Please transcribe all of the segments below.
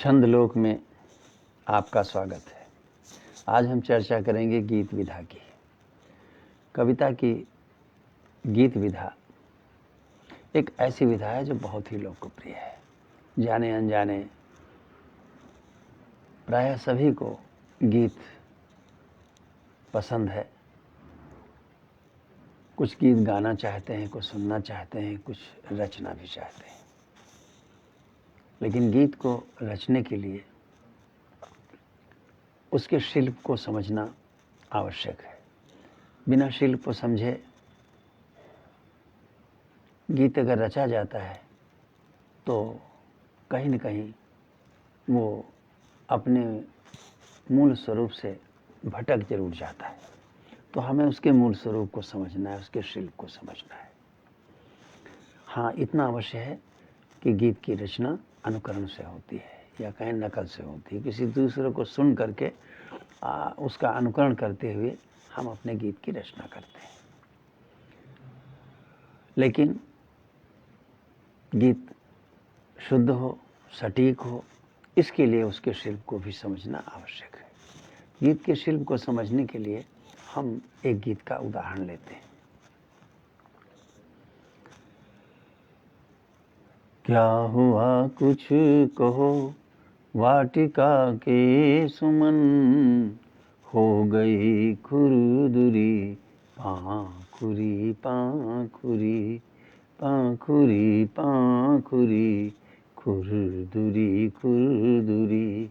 छंदलोक में आपका स्वागत है। आज हम चर्चा करेंगे गीत विधा की। कविता की गीत विधा एक ऐसी विधा है जो बहुत ही लोकप्रिय है। जाने अनजाने प्रायः सभी को गीत पसंद है। कुछ गीत गाना चाहते हैं, कुछ सुनना चाहते हैं, कुछ रचना भी चाहते हैं। लेकिन गीत को रचने के लिए उसके शिल्प को समझना आवश्यक है। बिना शिल्प को समझे गीत अगर रचा जाता है तो कहीं न कहीं वो अपने मूल स्वरूप से भटक जरूर जाता है। तो हमें उसके मूल स्वरूप को समझना है, उसके शिल्प को समझना है। हाँ, इतना अवश्य है कि गीत की रचना अनुकरण से होती है या कहें नकल से होती है। किसी दूसरे को सुन करके उसका अनुकरण करते हुए हम अपने गीत की रचना करते हैं। लेकिन गीत शुद्ध हो, सटीक हो, इसके लिए उसके शिल्प को भी समझना आवश्यक है। गीत के शिल्प को समझने के लिए हम एक गीत का उदाहरण लेते हैं। क्या हुआ कुछ कहो वाटिका के सुमन, हो गई खुरदुरी पाखुरी पाखुरी पाखुरी पाखुरी खुरदुरी खुरदुरी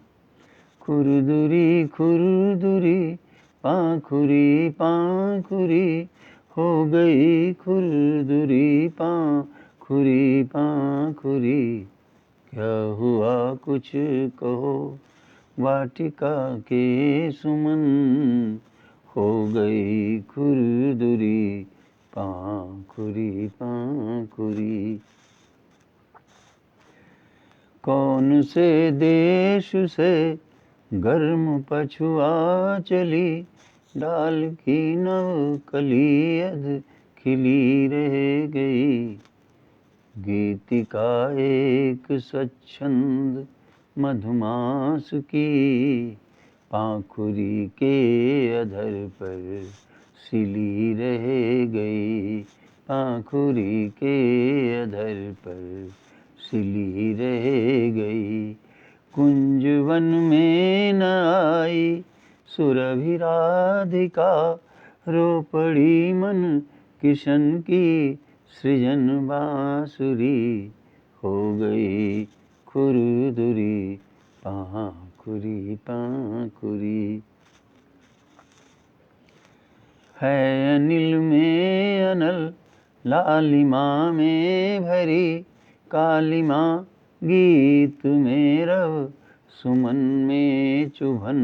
खुरदुरी खुरदुरी पाखुरी पाखुरी, हो गई खुरदुरी पाखुरी पाखुरी। क्या हुआ कुछ कहो वाटिका के सुमन, हो गई खुरदुरी पाखुरी पाखुरी। कौन से देश से गर्म पछुआ चली, डाल की नव कली अध खिली रह गई। गीतिका एक स्वच्छंद मधुमास की, पाखुरी के अधर पर सिली रह गई। पाखुरी के अधर पर सिली रह गई। कुंजवन में न आई सुरभि राधिका, रो पड़ी मन किशन की सृजन बांसुरी। हो गई खुरदुरी पाखुरी पाखुरी। है अनिल में अनल लालिमा में भरी, कालिमा गीत में रव सुमन में चुभन।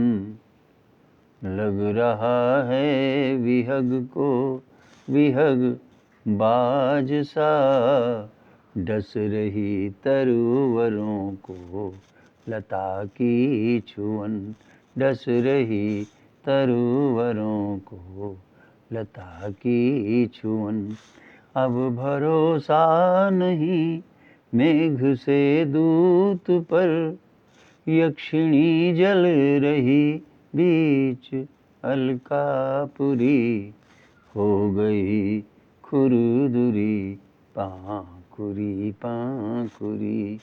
लग रहा है विहग को विहग बाज सा, डस रही तरुवरों को लता की छुअन। डस रही तरुवरों को लता की छुअन। अब भरोसा नहीं मेघ से दूत पर, यक्षिणी जल रही बीच अलकापुरी। हो गई खुरदुरी पाखुरी पाखुरी।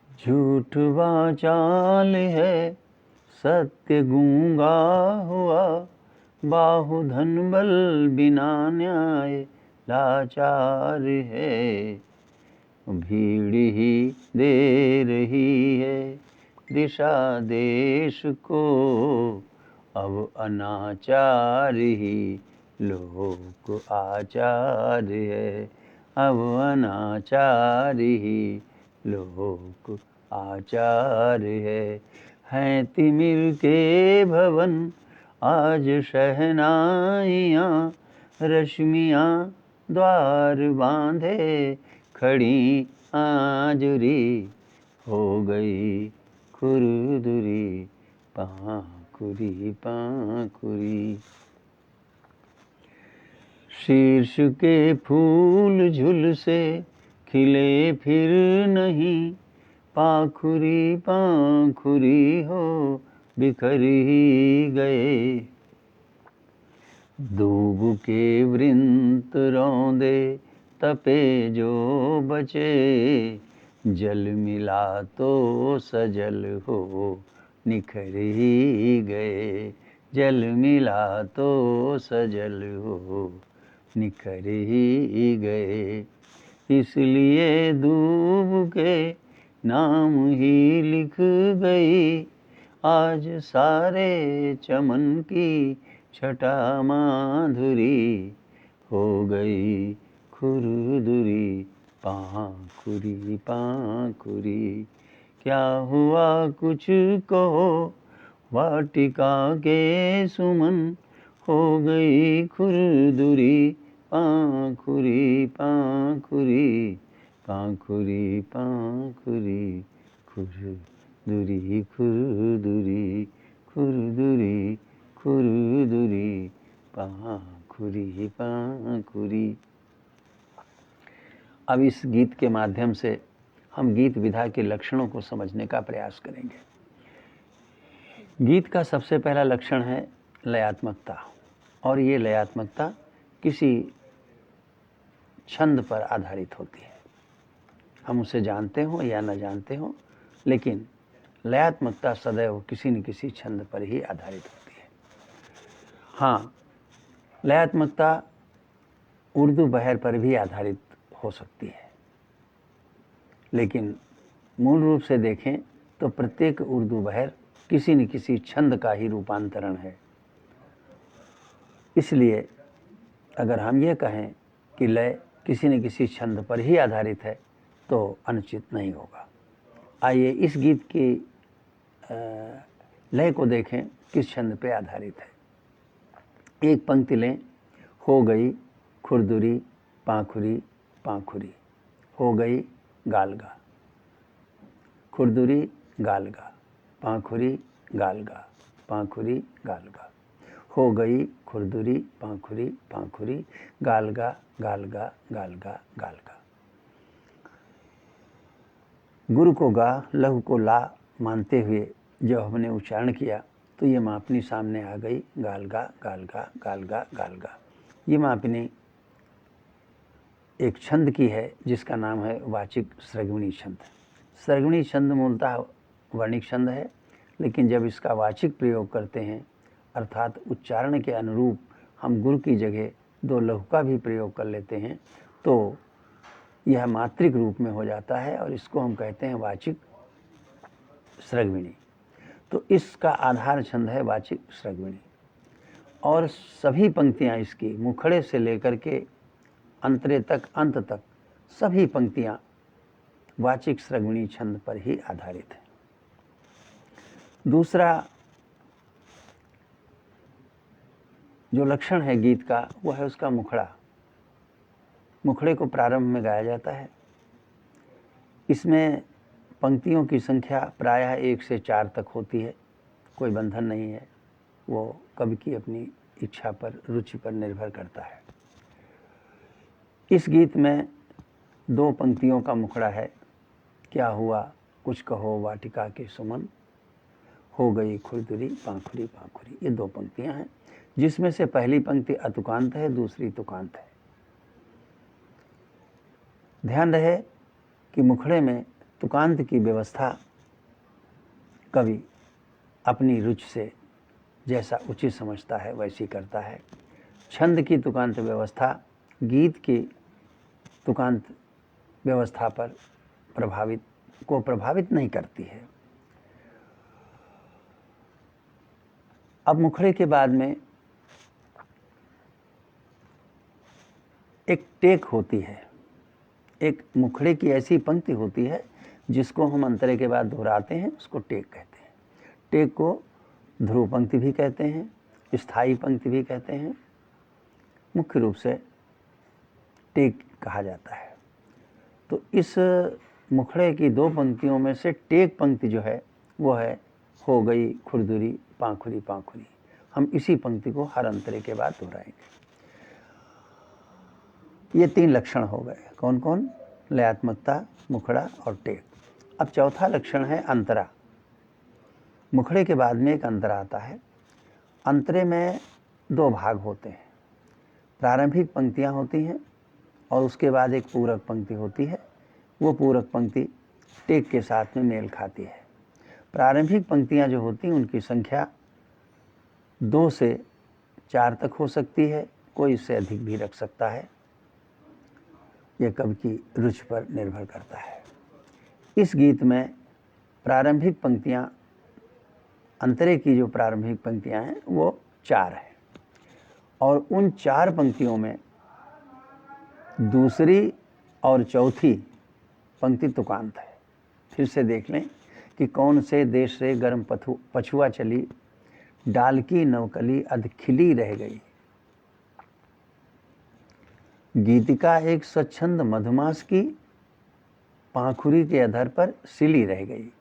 झूठ वाचाल है सत्य गूंगा हुआ, बाहुधन बल बिना न्याय लाचार है। भीड़ ही दे रही है दिशा देश को, अब अनाचार ही लोक आचार है। अब अनाचार ही लोक आचार है। हैं तिमिर के भवन आज शहनाइयाँ, रश्मियाँ द्वार बांधे खड़ी आजुरी। हो गई खुरदुरी पाखुरी पाखुरी। शीर्ष के फूल झुल से खिले फिर नहीं, पाखुरी पाखुरी हो बिखर ही गए। दूब के वृंत रौंदे तपे जो बचे, जल मिला तो सजल हो निखर ही गए। जल मिला तो सजल हो निखर ही गए। इसलिए दूब के नाम ही लिख गई, आज सारे चमन की छटा माधुरी। हो गई खुरदुरी पाखुरी पाखुरी। क्या हुआ कुछ कहो वाटिका के सुमन, हो गई खुरदुरी पाखुरी पाखुरी। पाखुरी पाखुरी खुरदुरी खुरदुरी खुरदुरी खुरदुरी पाखुरी पाखुरी। अब इस गीत के माध्यम से हम गीत विधा के लक्षणों को समझने का प्रयास करेंगे। गीत का सबसे पहला लक्षण है लयात्मकता, और ये लयात्मकता किसी छंद पर आधारित होती है। हम उसे जानते हो या न जानते हो, लेकिन लयात्मकता सदैव किसी न किसी छंद पर ही आधारित होती है। हाँ, लयात्मकता उर्दू बहर पर भी आधारित हो सकती है, लेकिन मूल रूप से देखें तो प्रत्येक उर्दू बहर किसी न किसी छंद का ही रूपांतरण है। इसलिए अगर हम ये कहें कि लय किसी न किसी छंद पर ही आधारित है तो अनुचित नहीं होगा। आइए इस गीत की लय को देखें किस छंद पे आधारित है। एक पंक्ति लें, हो गई खुरदुरी पाखुरी पाखुरी। हो गई गालगा, खुरदुरी गालगा, पाखुरी गालगा, पाखुरी गालगा। हो गई खुरदुरी पाखुरी पाखुरी, गालगा गालगा गालगा गालगा। गुरु को गा, लघु को ला मानते हुए जब हमने उच्चारण किया तो ये मापनी सामने आ गई, गालगा गालगा गालगा गालगा। ये मापनी एक छंद की है जिसका नाम है वाचिक स्रग्विणी छंद। स्रग्विणी छंद मूलतः वर्णिक छंद है, लेकिन जब इसका वाचिक प्रयोग करते हैं अर्थात उच्चारण के अनुरूप हम गुरु की जगह दो लघु का भी प्रयोग कर लेते हैं तो यह मात्रिक रूप में हो जाता है और इसको हम कहते हैं वाचिक स्रग्विणी। तो इसका आधार छंद है वाचिक स्रग्विणी, और सभी पंक्तियां इसकी मुखड़े से लेकर के अंतरे तक अंत तक सभी पंक्तियां वाचिक स्रग्विणी छंद पर ही आधारित है। दूसरा जो लक्षण है गीत का वो है उसका मुखड़ा। मुखड़े को प्रारंभ में गाया जाता है। इसमें पंक्तियों की संख्या प्रायः 1 से 4 तक होती है, कोई बंधन नहीं है, वो कवि की अपनी इच्छा पर रुचि पर निर्भर करता है। इस गीत में 2 पंक्तियों का मुखड़ा है, क्या हुआ कुछ कहो वाटिका के सुमन, हो गई खुरदुरी पाखुरी पाखुरी। ये 2 पंक्तियां हैं जिसमें से पहली पंक्ति अतुकांत है, दूसरी तुकांत है। ध्यान रहे कि मुखड़े में तुकांत की व्यवस्था कवि अपनी रुचि से जैसा उचित समझता है वैसी करता है। छंद की तुकांत व्यवस्था गीत की तुकांत व्यवस्था पर प्रभावित नहीं करती है। अब मुखड़े के बाद में एक टेक होती है। एक मुखड़े की ऐसी पंक्ति होती है जिसको हम अंतरे के बाद दोहराते हैं, उसको टेक कहते हैं। टेक को ध्रुव पंक्ति भी कहते हैं, स्थायी पंक्ति भी कहते हैं। मुख्य रूप से टेक कहा जाता है। तो इस मुखड़े की 2 पंक्तियों में से टेक पंक्ति जो है वो है हो गई खुरदुरी पाखुरी पाखुरी। हम इसी पंक्ति को हर अंतरे के बाद दोहराएंगे। ये 3 लक्षण हो गए। कौन कौन? लयात्मकता, मुखड़ा और टेक। अब चौथा लक्षण है अंतरा। मुखड़े के बाद में एक अंतरा आता है। अंतरे में दो भाग होते हैं, प्रारंभिक पंक्तियां होती हैं और उसके बाद एक पूरक पंक्ति होती है। वो पूरक पंक्ति टेक के साथ में मेल खाती है। प्रारंभिक पंक्तियां जो होती हैं उनकी संख्या 2 से 4 तक हो सकती है, कोई इससे अधिक भी रख सकता है, यह कवि की रुचि पर निर्भर करता है। इस गीत में प्रारंभिक पंक्तियां, अंतरे की जो प्रारंभिक पंक्तियां हैं वो 4 हैं और उन 4 पंक्तियों में दूसरी और चौथी पंक्ति तुकांत है। फिर से देख लें कि कौन से देश से गर्म पछुआ चली, डाल की नवकली अध खिली रह गई। गीतिका एक स्वच्छंद मधुमास की, पाखुरी के अधर पर सिली रह गई।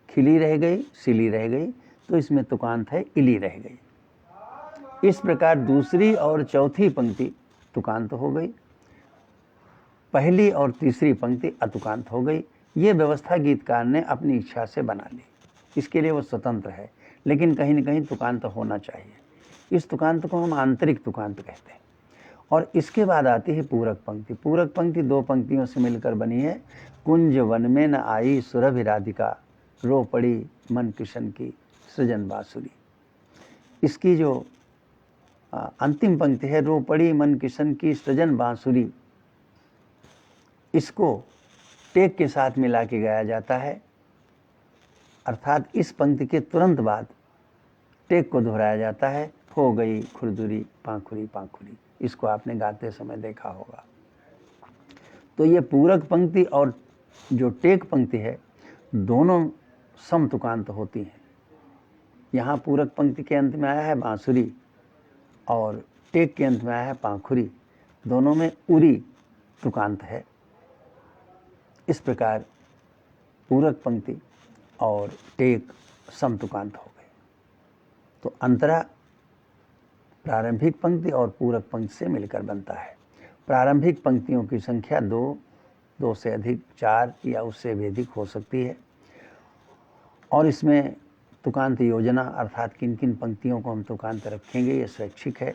खिली रह गई, सिली रह गई, तो इसमें तुकांत है इली रह गई। इस प्रकार दूसरी और चौथी पंक्ति तुकांत हो गई, पहली और तीसरी पंक्ति अतुकांत हो गई। ये व्यवस्था गीतकार ने अपनी इच्छा से बना ली, इसके लिए वो स्वतंत्र है, लेकिन कहीं न कहीं तुकांत होना चाहिए। इस तुकांत को हम आंतरिक तुकांत कहते हैं। और इसके बाद आती है पूरक पंक्ति। पूरक पंक्ति 2 पंक्तियों से मिलकर बनी है। कुंज वन में न आई सुरभि राधिका, रो पड़ी मन किशन की सृजन बांसुरी। इसकी जो अंतिम पंक्ति है, रो पड़ी मन किशन की सृजन बांसुरी, इसको टेक के साथ मिला के गाया जाता है। अर्थात इस पंक्ति के तुरंत बाद टेक को दोहराया जाता है। हो गई खुरदुरी पाखुरी पाखुरी, इसको आपने गाते समय देखा होगा। तो ये पूरक पंक्ति और जो टेक पंक्ति है दोनों समतुकांत होती हैं। यहाँ पूरक पंक्ति के अंत में आया है बांसुरी और टेक के अंत में आया है पाखुरी, दोनों में उरी तुकांत है। इस प्रकार पूरक पंक्ति और टेक समतुकांत हो गए। तो अंतरा प्रारंभिक पंक्ति और पूरक पंक्ति से मिलकर बनता है। प्रारंभिक पंक्तियों की संख्या 2 से अधिक, 4 या उससे भी अधिक हो सकती है। और इसमें तुकांत योजना अर्थात किन किन पंक्तियों को हम तुकांत रखेंगे ये स्वैच्छिक है।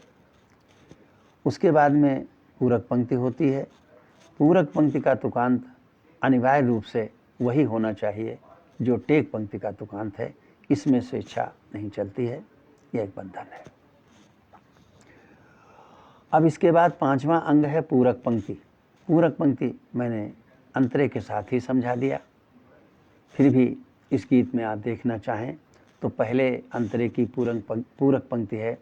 उसके बाद में पूरक पंक्ति होती है। पूरक पंक्ति का तुकांत अनिवार्य रूप से वही होना चाहिए जो टेक पंक्ति का तुकांत है, इसमें स्वेच्छा नहीं चलती है, यह एक बंधन है। अब इसके बाद 5वां अंग है पूरक पंक्ति। पूरक पंक्ति मैंने अंतरे के साथ ही समझा दिया, फिर भी इस गीत में आप देखना चाहें तो पहले अंतरे की पूरक पंक्ति है,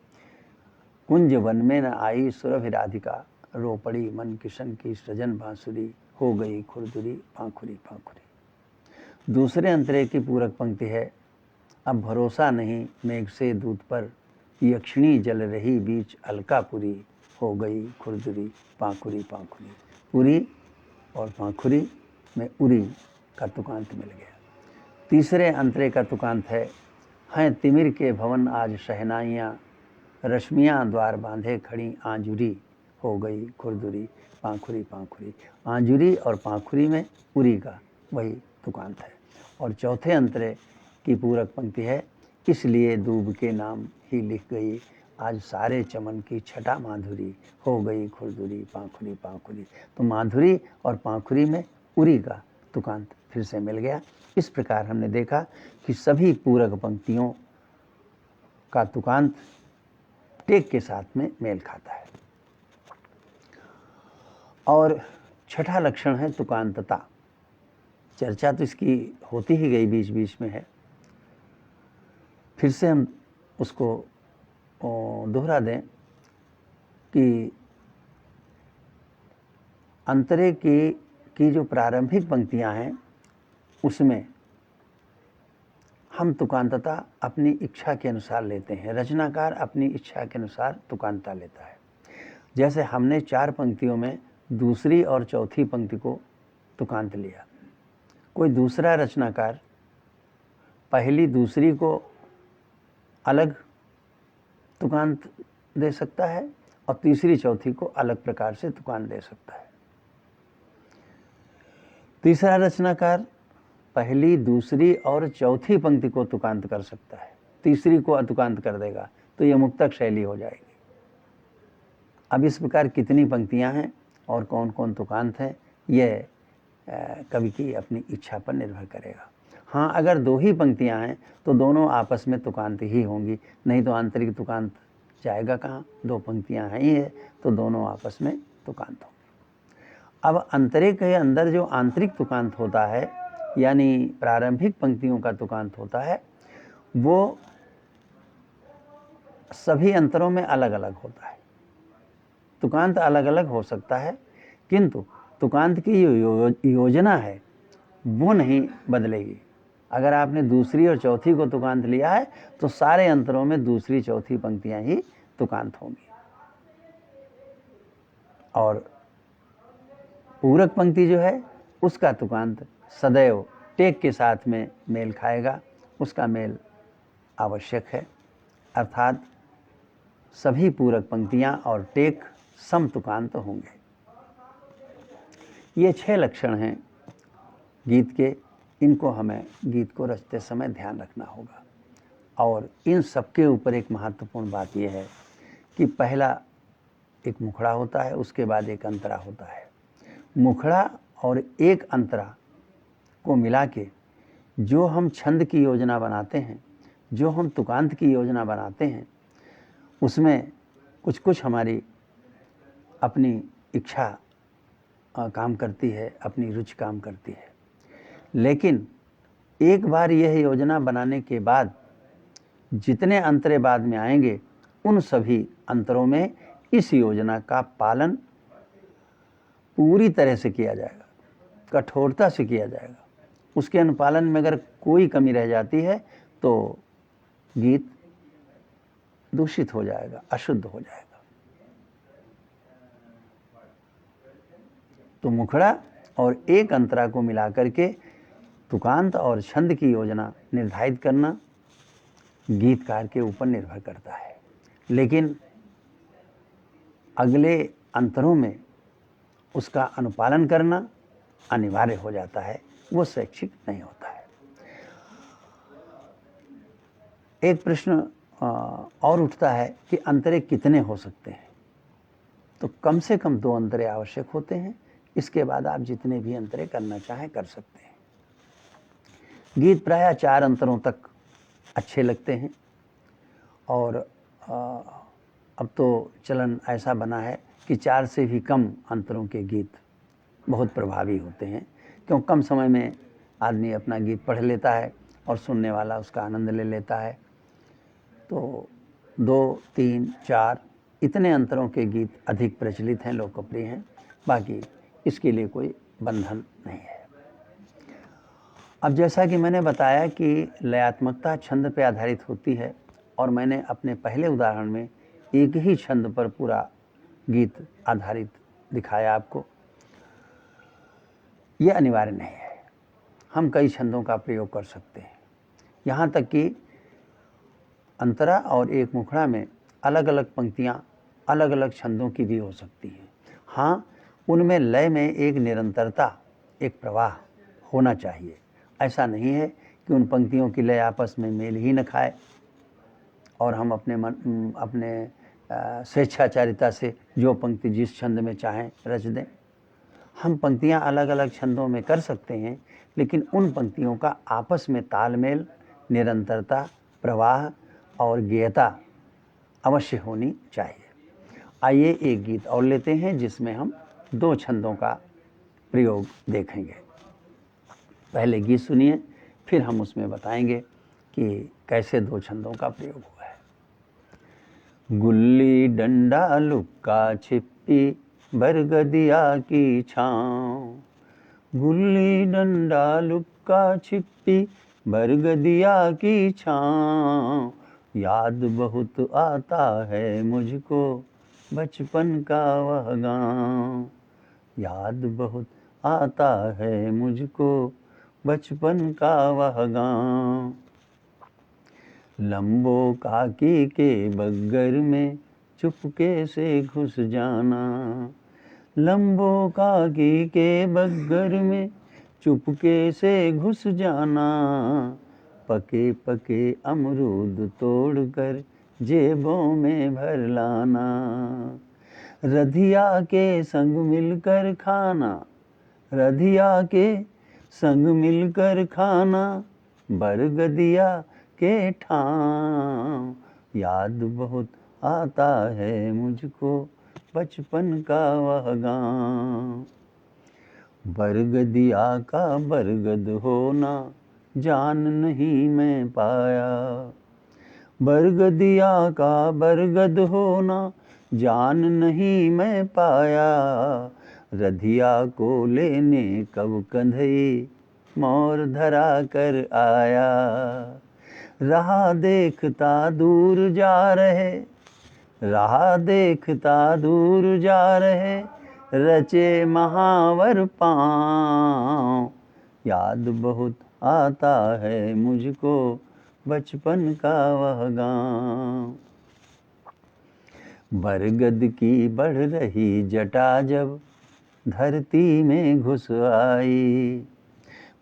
कुंज वन में न आई सुरभि राधिका, रो पड़ी मन किशन की सृजन बांसुरी, हो गई खुरदुरी पाखुरी पाखुरी। दूसरे अंतरे की पूरक पंक्ति है, अब भरोसा नहीं मेघ से दूध पर, यक्षिणी जल रही बीच अलकापुरी, हो गई खुरदुरी पाखुरी पाखुरी। पुरी और पाखुरी में उरी का तुकांत मिल गया। तीसरे अंतरे का तुकांत है, हैं तिमिर के भवन आज शहनाइयाँ, रश्मियाँ द्वार बांधे खड़ी आंजुरी, हो गई खुरदुरी पाखुरी पाखुरी। आंजुरी और पाखुरी में उरी का वही तुकांत है। और चौथे अंतरे की पूरक पंक्ति है, इसलिए दूब के नाम ही लिख गई, आज सारे चमन की छटा माधुरी, हो गई खुरदुरी पाखुरी पाखुरी। तो माधुरी और पाखुरी में उरी का तुकांत फिर से मिल गया। इस प्रकार हमने देखा कि सभी पूरक पंक्तियों का तुकांत टेक के साथ में मेल खाता है। और छठा लक्षण है तुकांतता। चर्चा तो इसकी होती ही गई, बीच बीच में है, फिर से हम उसको दोहरा दें कि अंतरे की जो प्रारंभिक पंक्तियां हैं उसमें हम तुकांतता अपनी इच्छा के अनुसार लेते हैं। रचनाकार अपनी इच्छा के अनुसार तुकांतता लेता है। जैसे हमने 4 पंक्तियों में दूसरी और चौथी पंक्ति को तुकांत लिया, कोई दूसरा रचनाकार पहली दूसरी को अलग तुकांत दे सकता है और तीसरी चौथी को अलग प्रकार से तुकांत दे सकता है। तीसरा रचनाकार पहली, दूसरी और चौथी पंक्ति को तुकांत कर सकता है, तीसरी को अतुकांत कर देगा तो यह मुक्तक शैली हो जाएगी। अब इस प्रकार कितनी पंक्तियां हैं और कौन कौन तुकांत हैं, यह कवि की अपनी इच्छा पर निर्भर करेगा। हाँ, अगर दो ही पंक्तियां हैं तो दोनों आपस में तुकांत ही होंगी, नहीं तो आंतरिक तुकांत जाएगा कहाँ। दो पंक्तियां हैं ही है तो दोनों आपस में तुकांत होंगे। अब अंतरे के अंदर जो आंतरिक तुकांत होता है, यानी प्रारंभिक पंक्तियों का तुकांत होता है, वो सभी अंतरों में अलग अलग होता है। तुकांत अलग अलग हो सकता है, किंतु तुकांत की योजना है वो नहीं बदलेगी। अगर आपने दूसरी और चौथी को तुकांत लिया है तो सारे अंतरों में दूसरी चौथी पंक्तियां ही तुकांत होंगी, और पूरक पंक्ति जो है उसका तुकांत सदैव टेक के साथ में मेल खाएगा, उसका मेल आवश्यक है। अर्थात सभी पूरक पंक्तियां और टेक सम तुकांत होंगे। ये 6 लक्षण हैं गीत के, इनको हमें गीत को रचते समय ध्यान रखना होगा। और इन सबके ऊपर एक महत्वपूर्ण बात यह है कि पहला एक मुखड़ा होता है, उसके बाद एक अंतरा होता है। मुखड़ा और एक अंतरा को मिला के जो हम छंद की योजना बनाते हैं, जो हम तुकांत की योजना बनाते हैं, उसमें कुछ कुछ हमारी अपनी इच्छा काम करती है, अपनी रुचि काम करती है। लेकिन एक बार यह योजना बनाने के बाद जितने अंतरे बाद में आएंगे, उन सभी अंतरों में इस योजना का पालन पूरी तरह से किया जाएगा, कठोरता से किया जाएगा। उसके अनुपालन में अगर कोई कमी रह जाती है तो गीत दूषित हो जाएगा, अशुद्ध हो जाएगा। तो मुखड़ा और एक अंतरा को मिलाकर के तुकांत और छंद की योजना निर्धारित करना गीतकार के ऊपर निर्भर करता है, लेकिन अगले अंतरों में उसका अनुपालन करना अनिवार्य हो जाता है, वो शैक्षिक नहीं होता है। एक प्रश्न और उठता है कि अंतरे कितने हो सकते हैं। तो कम से कम 2 अंतरे आवश्यक होते हैं, इसके बाद आप जितने भी अंतरे करना चाहें कर सकते हैं। गीत प्रायः 4 अंतरों तक अच्छे लगते हैं, और अब तो चलन ऐसा बना है कि 4 से भी कम अंतरों के गीत बहुत प्रभावी होते हैं, क्यों कम समय में आदमी अपना गीत पढ़ लेता है और सुनने वाला उसका आनंद ले लेता है। तो 2, 3, 4 इतने अंतरों के गीत अधिक प्रचलित हैं, लोकप्रिय हैं, बाकी इसके लिए कोई बंधन नहीं है। अब जैसा कि मैंने बताया कि लयात्मकता छंद पर आधारित होती है, और मैंने अपने पहले उदाहरण में एक ही छंद पर पूरा गीत आधारित दिखाया आपको। ये अनिवार्य नहीं है, हम कई छंदों का प्रयोग कर सकते हैं। यहाँ तक कि अंतरा और एक मुखड़ा में अलग अलग पंक्तियाँ अलग अलग छंदों की भी हो सकती हैं। हाँ, उनमें लय में एक निरंतरता, एक प्रवाह होना चाहिए। ऐसा नहीं है कि उन पंक्तियों की लय आपस में मेल ही न खाए और हम अपने स्वेच्छाचारिता से जो पंक्ति जिस छंद में चाहें रच दें। हम पंक्तियां अलग अलग छंदों में कर सकते हैं, लेकिन उन पंक्तियों का आपस में तालमेल, निरंतरता, प्रवाह और गेयता अवश्य होनी चाहिए। आइए एक गीत और लेते हैं जिसमें हम 2 छंदों का प्रयोग देखेंगे। पहले गीत सुनिए, फिर हम उसमें बताएंगे कि कैसे 2 छंदों का प्रयोग हुआ है। गुल्ली डंडा लुक्का छिपी बरगदिया की छाँव, गुल्ली डंडा लुक्का छिपी बरगदिया की छाँव, याद बहुत आता है मुझको बचपन का वह गाँव, याद बहुत आता है मुझको बचपन का वह गाँव। लंबो काकी के बग्गर में चुपके से घुस जाना, लंबो काकी के बग्गर में चुपके से घुस जाना, पके पके अमरूद तोड़कर जेबों में भर लाना, रधिया के संग मिलकर खाना, रधिया के संग मिलकर खाना, बरगदिया के ठाम, याद बहुत आता है मुझको बचपन का वह गाँव, बरगदिया का बरगद होना जान नहीं मैं पाया, बरगदिया का बरगद होना जान नहीं मैं पाया, रधिया को लेने कब कंधई मोर धरा कर आया, रहा देखता दूर जा रहे, रहा देखता दूर जा रहे, रचे महावर पाँव, याद बहुत आता है मुझको बचपन का वह गाँव, बरगद की बढ़ रही जटा जब धरती में घुस आई,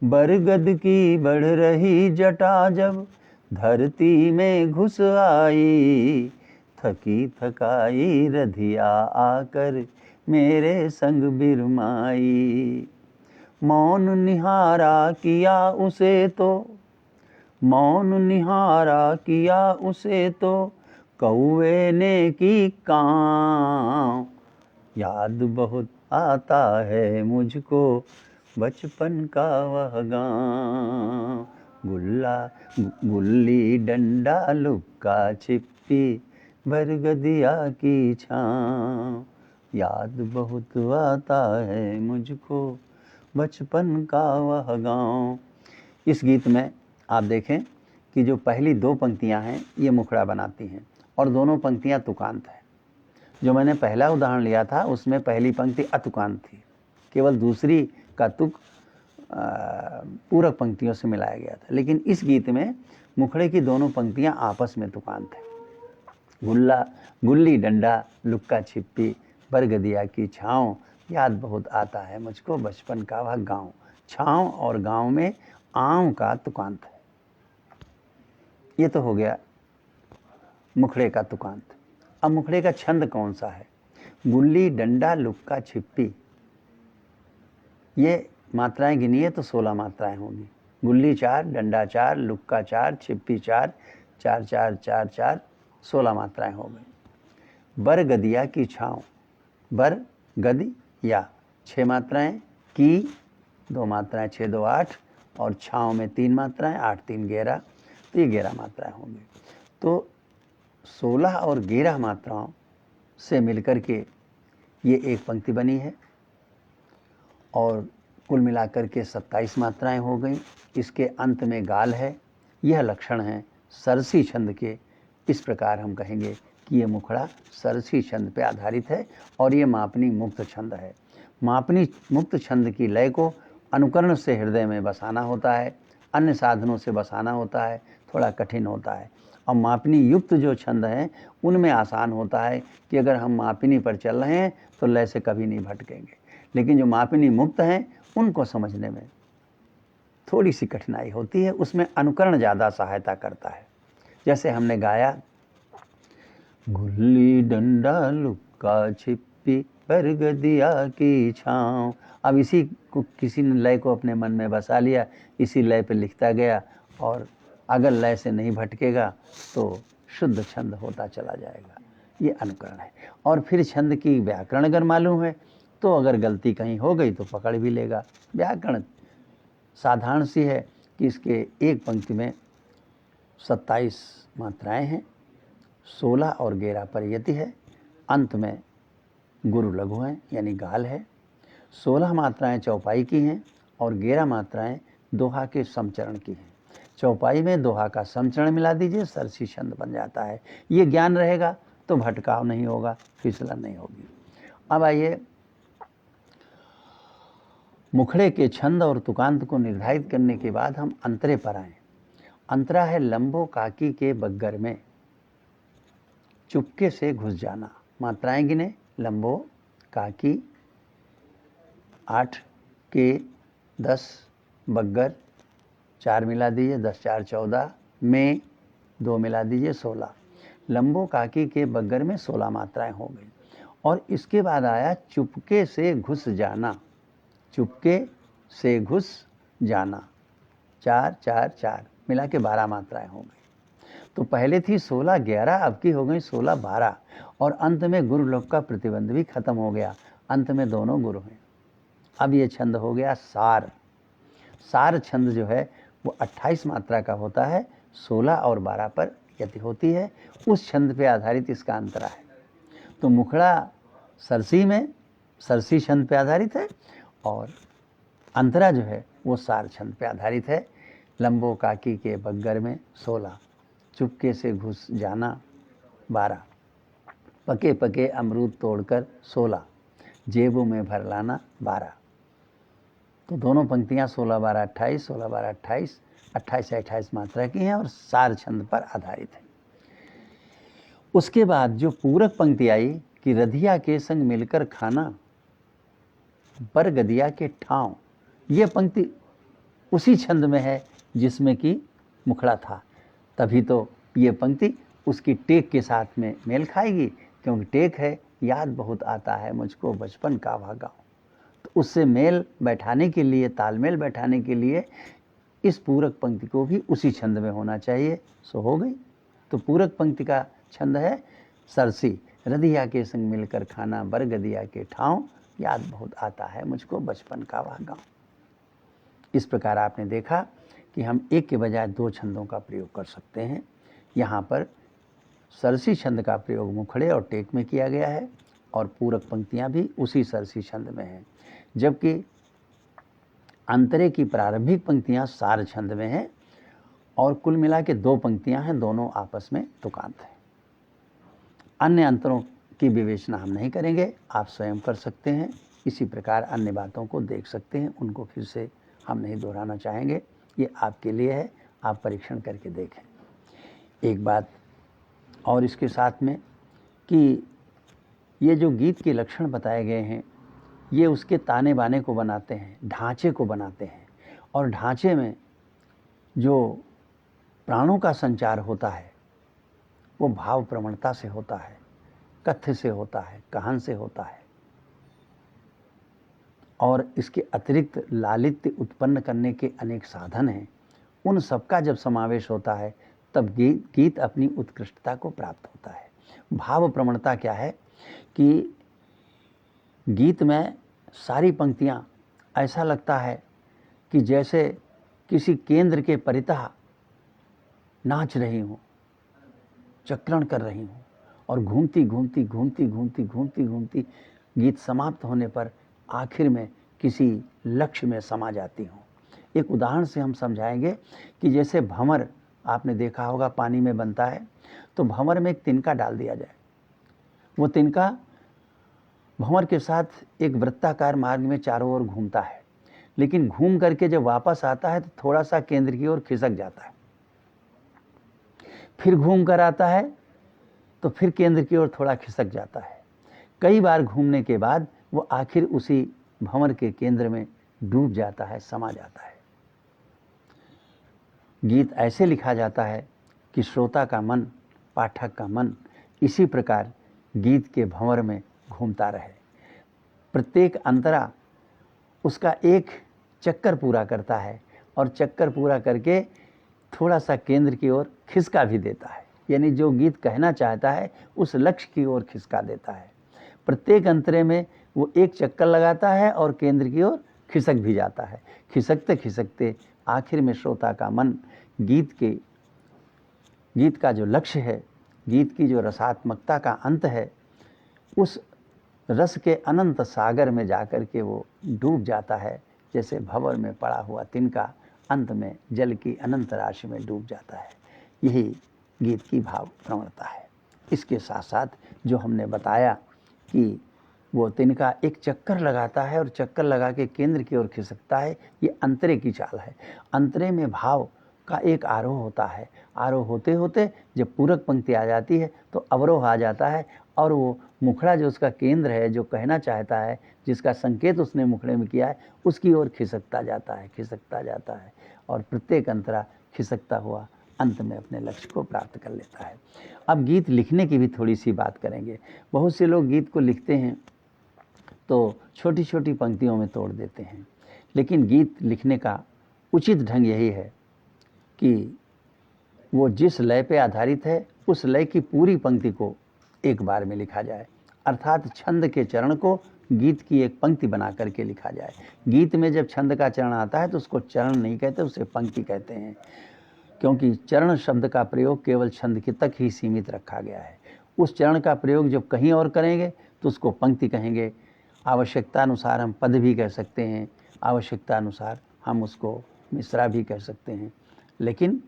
बरगद की बढ़ रही जटा जब धरती में घुस आई, थकी थकाई रधिया आकर मेरे संग बिरमाई, मौन निहारा किया उसे तो, मौन निहारा किया उसे तो कौवे ने की काँव, याद बहुत आता है मुझको बचपन का वह गाँव, गुल्ली डंडा लुक्का छिपी बरगदिया की छाँव, याद बहुत आता है मुझको बचपन का वह गाँव। इस गीत में आप देखें कि जो पहली दो पंक्तियां हैं ये मुखड़ा बनाती हैं और दोनों पंक्तियां तुकांत हैं। जो मैंने पहला उदाहरण लिया था उसमें पहली पंक्ति अतुकांत थी, केवल दूसरी का तुक पूरक पंक्तियों से मिलाया गया था, लेकिन इस गीत में मुखड़े की दोनों पंक्तियां आपस में तुकांत हैं। गुल्ली डंडा लुक्का छिपी बरगदिया की छाँव, याद बहुत आता है मुझको बचपन का वह गाँव। छाँव और गाँव में आम का तुकांत है। ये तो हो गया मुखड़े का तुकांत। अब मुखड़े का छंद कौन सा है? गुल्ली डंडा लुक्का छिप्पी, ये मात्राएं गिनिए तो 16 मात्राएं होंगी। गुल्ली 4, डंडा 4, लुक्का 4, छिप्पी 4, 4 4 4 4, 16 मात्राएं हो गई। बरगदिया की छाँव, बर गद या 6 मात्राएं, की 2 मात्राएं 6 2 8 और छाँव में 3 मात्राएं 8 3 11, तो ये 11 मात्राएं होंगी। तो 16 और 11 मात्राओं से मिलकर के ये एक पंक्ति बनी है और कुल मिलाकर के 27 मात्राएं हो गई। इसके अंत में गाल है। यह लक्षण है सरसी छंद के। इस प्रकार हम कहेंगे कि ये मुखड़ा सरसी छंद पे आधारित है और ये मापनी मुक्त छंद है। मापनी मुक्त छंद की लय को अनुकरण से हृदय में बसाना होता है, अन्य साधनों से बसाना होता है, थोड़ा कठिन होता है। और मापनी युक्त जो छंद हैं उनमें आसान होता है कि अगर हम मापनी पर चल रहे हैं तो लय से कभी नहीं भटकेंगे, लेकिन जो मापनी मुक्त हैं उनको समझने में थोड़ी सी कठिनाई होती है। उसमें अनुकरण ज़्यादा सहायता करता है। जैसे हमने गाया, गुल्ली डंडा लुक्का छिप्पी बरगदिया की छाँव। अब इसी को किसी ने लय को अपने मन में बसा लिया, इसी लय पे लिखता गया और अगर लय से नहीं भटकेगा तो शुद्ध छंद होता चला जाएगा। ये अनुकरण है। और फिर छंद की व्याकरण अगर मालूम है तो अगर गलती कहीं हो गई तो पकड़ भी लेगा। व्याकरण साधारण सी है कि इसके एक पंक्ति में 27 मात्राएं हैं, 16 और 11 पर यति है, अंत में गुरु लघु हैं यानी गाल है। 16 मात्राएं चौपाई की हैं और 11 मात्राएं दोहा के समचरण की हैं। चौपाई में दोहा का समचरण मिला दीजिए, सरसी छंद बन जाता है। ये ज्ञान रहेगा तो भटकाव नहीं होगा, फिसलन नहीं होगी। अब आइए मुखड़े के छंद और तुकांत को निर्धारित करने के बाद हम अंतरे पर आए। अंतरा है लंबो काकी के बग्गर में चुपके से घुस जाना। मात्राएं गिने, लंबो, काकी 8, के 10, बग्गर 4 मिला दीजिए, 10 4 14, में 2 मिला दीजिए 16। लंबो काकी के बग्गर में 16 मात्राएं हो गई। और इसके बाद आया चुपके से घुस जाना, चुपके से घुस जाना, 4 4 4 मिला के 12 मात्राएं हो गई। तो पहले थी 16 11, अब की हो गई 16 12, और अंत में गुरु लोक का प्रतिबंध भी खत्म हो गया, अंत में दोनों गुरु हैं। अब ये छंद हो गया सार। सार छंद जो है वो 28 मात्रा का होता है, 16 और 12 पर यति होती है। उस छंद पे आधारित इसका अंतरा है। तो मुखड़ा सरसी में सरसी छंद पे आधारित है, और अंतरा जो है वो सार छंद पे आधारित है। लंबो काकी के बग्गर में 16, चुपके से घुस जाना 12, पके पके अमरूद तोड़कर 16, जेबों में भर लाना 12। तो दोनों पंक्तियां 16 12 28, 16 12 28, 28 से 28 मात्रा की हैं और सार छंद पर आधारित है। उसके बाद जो पूरक पंक्ति आई कि रधिया के संग मिलकर खाना बरगदिया के ठाव, ये पंक्ति उसी छंद में है जिसमें कि मुखड़ा था। तभी तो ये पंक्ति उसकी टेक के साथ में मेल खाएगी, क्योंकि टेक है याद बहुत आता है मुझको बचपन का वह गाँव। तो उससे मेल बैठाने के लिए, तालमेल बैठाने के लिए इस पूरक पंक्ति को भी उसी छंद में होना चाहिए। सो हो गई। तो पूरक पंक्ति का छंद है सरसी, रधिया के संग मिलकर खाना बरगदिया के ठाव, याद बहुत आता है मुझको बचपन का वह गाँव। इस प्रकार आपने देखा कि हम एक के बजाय 2 छंदों का प्रयोग कर सकते हैं। यहाँ पर सरसी छंद का प्रयोग मुखड़े और टेक में किया गया है, और पूरक पंक्तियाँ भी उसी सरसी छंद में हैं, जबकि अंतरे की प्रारंभिक पंक्तियाँ सार छंद में हैं, और कुल मिला के 2 पंक्तियाँ हैं, दोनों आपस में तुकांत हैं। अन्य अंतरों की विवेचना हम नहीं करेंगे, आप स्वयं कर सकते हैं। इसी प्रकार अन्य बातों को देख सकते हैं, उनको फिर से हम नहीं दोहराना चाहेंगे, ये आपके लिए है, आप परीक्षण करके देखें। एक बात और इसके साथ में कि ये जो गीत के लक्षण बताए गए हैं, ये उसके ताने बाने को बनाते हैं, ढांचे को बनाते हैं, और ढांचे में जो प्राणों का संचार होता है वो भाव प्रवणता से होता है, कथ्य से होता है, कहान से होता है, और इसके अतिरिक्त लालित्य उत्पन्न करने के अनेक साधन हैं। उन सबका जब समावेश होता है तब गीत अपनी उत्कृष्टता को प्राप्त होता है। भाव प्रवणता क्या है कि गीत में सारी पंक्तियाँ ऐसा लगता है कि जैसे किसी केंद्र के परितः नाच रही हूँ, चक्रण कर रही हूँ, और घूमती घूमती घूमती घूमती घूमती घूमती गीत समाप्त होने पर आखिर में किसी लक्ष्य में समा जाती हूँ। एक उदाहरण से हम समझाएंगे कि जैसे भंवर आपने देखा होगा पानी में बनता है, तो भंवर में एक तिनका डाल दिया जाए, वो तिनका भंवर के साथ एक वृत्ताकार मार्ग में चारों ओर घूमता है, लेकिन घूम करके जब वापस आता है तो थोड़ा सा केंद्र की ओर खिसक जाता है, फिर घूम कर आता है तो फिर केंद्र की ओर थोड़ा खिसक जाता है। कई बार घूमने के बाद वो आखिर उसी भंवर के केंद्र में डूब जाता है, समा जाता है। गीत ऐसे लिखा जाता है कि श्रोता का मन, पाठक का मन इसी प्रकार गीत के भंवर में घूमता रहे। प्रत्येक अंतरा उसका एक चक्कर पूरा करता है, और चक्कर पूरा करके थोड़ा सा केंद्र की ओर खिसका भी देता है, यानी जो गीत कहना चाहता है उस लक्ष्य की ओर खिसका देता है। प्रत्येक अंतरे में वो एक चक्कर लगाता है और केंद्र की ओर खिसक भी जाता है। खिसकते खिसकते आखिर में श्रोता का मन गीत का जो लक्ष्य है, गीत की जो रसात्मकता का अंत है, उस रस के अनंत सागर में जाकर के वो डूब जाता है, जैसे भंवर में पड़ा हुआ तिनका अंत में जल की अनंत राशि में डूब जाता है। यही गीत की भाव प्रवणता है। इसके साथ साथ जो हमने बताया कि वो तिनका एक चक्कर लगाता है और चक्कर लगा के केंद्र की ओर खिसकता है, ये अंतरे की चाल है। अंतरे में भाव का एक आरोह होता है। आरोह होते होते जब पूरक पंक्ति आ जाती है तो अवरोह आ जाता है, और वो मुखड़ा जो उसका केंद्र है, जो कहना चाहता है, जिसका संकेत उसने मुखड़े में किया है, उसकी ओर खिसकता जाता है, खिसकता जाता है, और प्रत्येक अंतरा खिसकता हुआ अंत में अपने लक्ष्य को प्राप्त कर लेता है। अब गीत लिखने की भी थोड़ी सी बात करेंगे। बहुत से लोग गीत को लिखते हैं तो छोटी छोटी पंक्तियों में तोड़ देते हैं, लेकिन गीत लिखने का उचित ढंग यही है कि वो जिस लय पे आधारित है उस लय की पूरी पंक्ति को एक बार में लिखा जाए, अर्थात छंद के चरण को गीत की एक पंक्ति बना करके लिखा जाए। गीत में जब छंद का चरण आता है तो उसको चरण नहीं कहते, उसे पंक्ति कहते हैं, क्योंकि चरण शब्द का प्रयोग केवल छंद के तक ही सीमित रखा गया है। उस चरण का प्रयोग जब कहीं और करेंगे तो उसको पंक्ति कहेंगे। आवश्यकता अनुसार हम पद भी कह सकते हैं, आवश्यकता अनुसार हम उसको मिसरा भी कह सकते हैं, लेकिन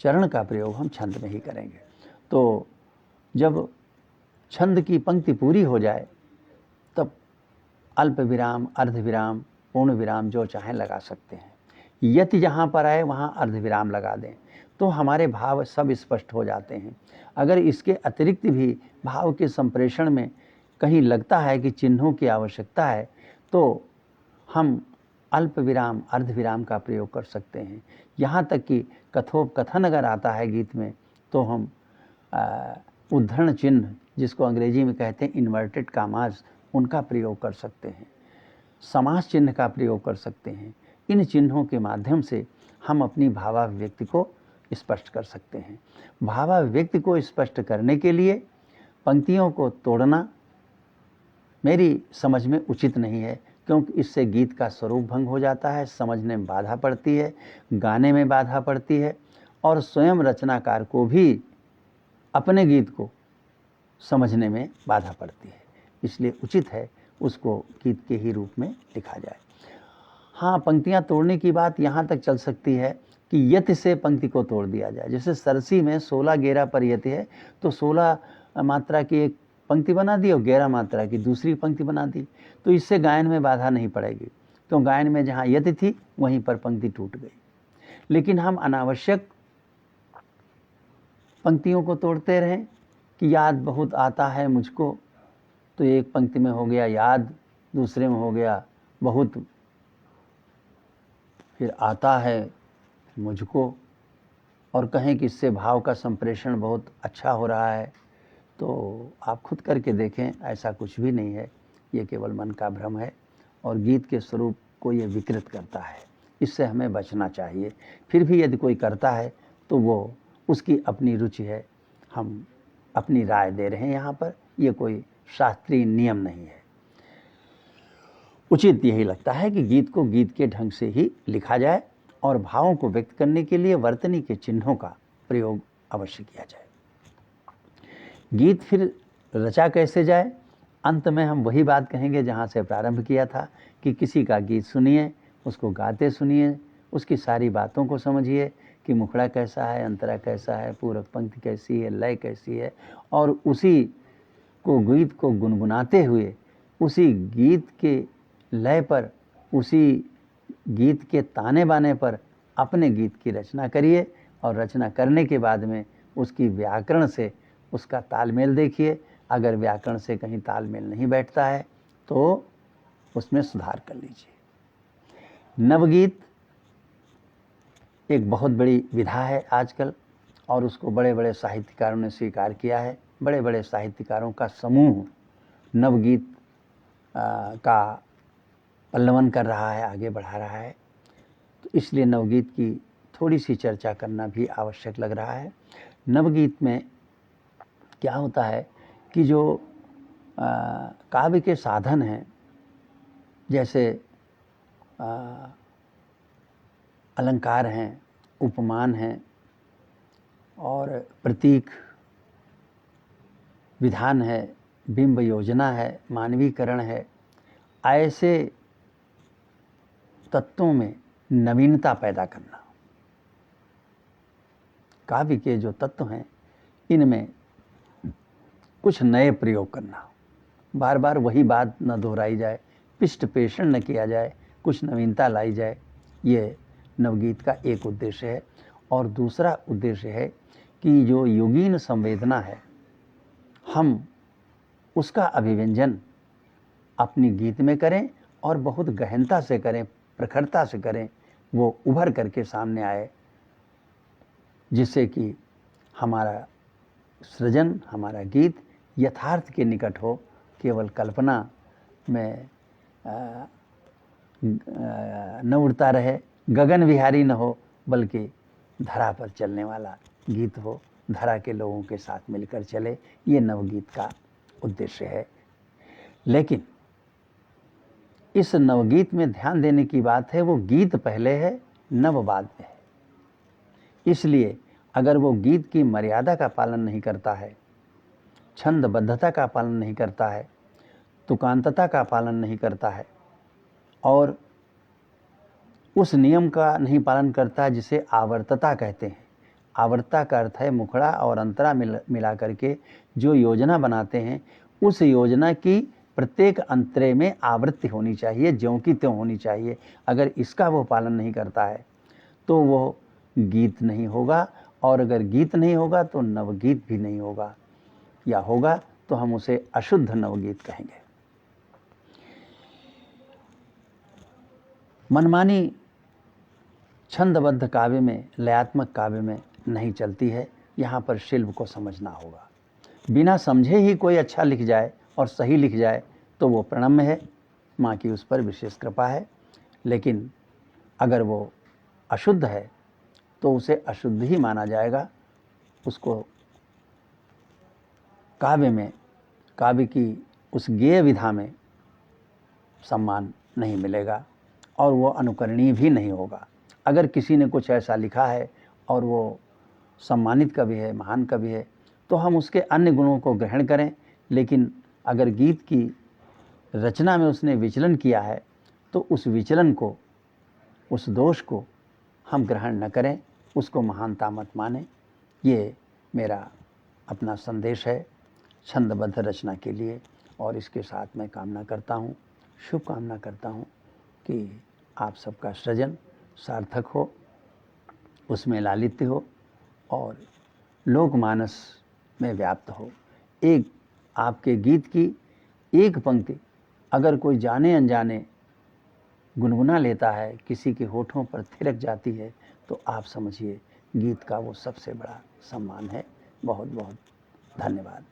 चरण का प्रयोग हम छंद में ही करेंगे। तो जब छंद की पंक्ति पूरी हो जाए तब अल्प विराम, अर्ध विराम, पूर्ण विराम जो चाहें लगा सकते हैं। यति जहाँ पर आए वहाँ अर्ध विराम लगा दें तो हमारे भाव सब स्पष्ट हो जाते हैं। अगर इसके अतिरिक्त भी भाव के संप्रेषण में कहीं लगता है कि चिन्हों की आवश्यकता है तो हम अल्प विराम, अर्ध विराम का प्रयोग कर सकते हैं। यहाँ तक कि कथोपकथन अगर आता है गीत में तो हम उद्धरण चिन्ह, जिसको अंग्रेजी में कहते हैं इन्वर्टेड कामाज, उनका प्रयोग कर सकते हैं। समास चिन्ह का प्रयोग कर सकते हैं। इन चिन्हों के माध्यम से हम अपनी भावाभिव्यक्ति को स्पष्ट कर सकते हैं। भावाभिव्यक्ति को स्पष्ट करने के लिए पंक्तियों को तोड़ना मेरी समझ में उचित नहीं है, क्योंकि इससे गीत का स्वरूप भंग हो जाता है, समझने में बाधा पड़ती है, गाने में बाधा पड़ती है, और स्वयं रचनाकार को भी अपने गीत को समझने में बाधा पड़ती है। इसलिए उचित है उसको गीत के ही रूप में लिखा जाए। हाँ, पंक्तियाँ तोड़ने की बात यहाँ तक चल सकती है कि यति से पंक्ति को तोड़ दिया जाए। जैसे सरसी में 16 गेरा पर यति है तो 16 मात्रा की एक पंक्ति बना दी और 11 मात्रा की दूसरी पंक्ति बना दी, तो इससे गायन में बाधा नहीं पड़ेगी, क्यों गायन में जहाँ यति थी वहीं पर पंक्ति टूट गई। लेकिन हम अनावश्यक पंक्तियों को तोड़ते रहें कि याद बहुत आता है मुझको, तो एक पंक्ति में हो गया याद, दूसरे में हो गया बहुत, फिर आता है मुझको, और कहें कि इससे भाव का संप्रेषण बहुत अच्छा हो रहा है, तो आप खुद करके देखें, ऐसा कुछ भी नहीं है, ये केवल मन का भ्रम है और गीत के स्वरूप को ये विकृत करता है। इससे हमें बचना चाहिए। फिर भी यदि कोई करता है तो वो उसकी अपनी रुचि है, हम अपनी राय दे रहे हैं यहाँ पर, ये कोई शास्त्रीय नियम नहीं है। उचित यही लगता है कि गीत को गीत के ढंग से ही लिखा जाए और भावों को व्यक्त करने के लिए वर्तनी के चिन्हों का प्रयोग अवश्य किया जाए। गीत फिर रचा कैसे जाए, अंत में हम वही बात कहेंगे जहाँ से प्रारंभ किया था कि किसी का गीत सुनिए, उसको गाते सुनिए, उसकी सारी बातों को समझिए कि मुखड़ा कैसा है, अंतरा कैसा है, पूरक पंक्ति कैसी है, लय कैसी है, और उसी को गीत को गुनगुनाते हुए उसी गीत के लय पर, उसी गीत के ताने बाने पर अपने गीत की रचना करिए, और रचना करने के बाद में उसकी व्याकरण से उसका तालमेल देखिए। अगर व्याकरण से कहीं तालमेल नहीं बैठता है तो उसमें सुधार कर लीजिए। नवगीत एक बहुत बड़ी विधा है आजकल, और उसको बड़े बड़े साहित्यकारों ने स्वीकार किया है। बड़े बड़े साहित्यकारों का समूह नवगीत का पल्लवन कर रहा है, आगे बढ़ा रहा है, तो इसलिए नवगीत की थोड़ी सी चर्चा करना भी आवश्यक लग रहा है। नवगीत में क्या होता है कि जो काव्य के साधन हैं, जैसे अलंकार हैं, उपमान हैं, और प्रतीक विधान है, बिंब योजना है, मानवीकरण है, ऐसे तत्वों में नवीनता पैदा करना, काव्य के जो तत्व हैं इनमें कुछ नए प्रयोग करना, बार बार वही बात न दोहराई जाए, पिष्ट पेषण न किया जाए, कुछ नवीनता लाई जाए, ये नवगीत का एक उद्देश्य है। और दूसरा उद्देश्य है कि जो योगीन संवेदना है, हम उसका अभिव्यंजन अपनी गीत में करें और बहुत गहनता से करें, प्रखरता से करें, वो उभर करके सामने आए, जिससे कि हमारा सृजन, हमारा गीत यथार्थ के निकट हो, केवल कल्पना में न उड़ता रहे, गगन विहारी न हो, बल्कि धरा पर चलने वाला गीत हो, धरा के लोगों के साथ मिलकर चले। ये नवगीत का उद्देश्य है। लेकिन इस नवगीत में ध्यान देने की बात है, वो गीत पहले है, नव बाद में है। इसलिए अगर वो गीत की मर्यादा का पालन नहीं करता है, छंदबद्धता का पालन नहीं करता है, तुकांतता का पालन नहीं करता है और उस नियम का नहीं पालन करता जिसे आवर्तता कहते हैं। आवर्तता का अर्थ है मुखड़ा और अंतरा मिला करके जो योजना बनाते हैं, उस योजना की प्रत्येक अंतरे में आवृत्ति होनी चाहिए, ज्यों की त्यों होनी चाहिए। अगर इसका वो पालन नहीं करता है तो वो गीत नहीं होगा, और अगर गीत नहीं होगा तो नवगीत भी नहीं होगा, या होगा तो हम उसे अशुद्ध नवगीत कहेंगे। मनमानी छंदबद्ध काव्य में, लयात्मक काव्य में नहीं चलती है। यहाँ पर शिल्प को समझना होगा। बिना समझे ही कोई अच्छा लिख जाए और सही लिख जाए तो वो प्रणम्य है, माँ की उस पर विशेष कृपा है। लेकिन अगर वो अशुद्ध है तो उसे अशुद्ध ही माना जाएगा, उसको काव्य में, काव्य की उस गेय विधा में सम्मान नहीं मिलेगा और वो अनुकरणीय भी नहीं होगा। अगर किसी ने कुछ ऐसा लिखा है और वो सम्मानित कवि है, महान कवि है, तो हम उसके अन्य गुणों को ग्रहण करें। लेकिन अगर गीत की रचना में उसने विचलन किया है तो उस विचलन को, उस दोष को हम ग्रहण न करें, उसको महानता मत माने। ये मेरा अपना संदेश है छंदबद्ध रचना के लिए। और इसके साथ मैं कामना करता हूँ, शुभकामना करता हूँ कि आप सबका सृजन सार्थक हो, उसमें लालित्य हो और लोकमानस में व्याप्त हो। एक आपके गीत की एक पंक्ति अगर कोई जाने अनजाने गुनगुना लेता है, किसी के होठों पर थिरक जाती है, तो आप समझिए गीत का वो सबसे बड़ा सम्मान है। बहुत बहुत धन्यवाद।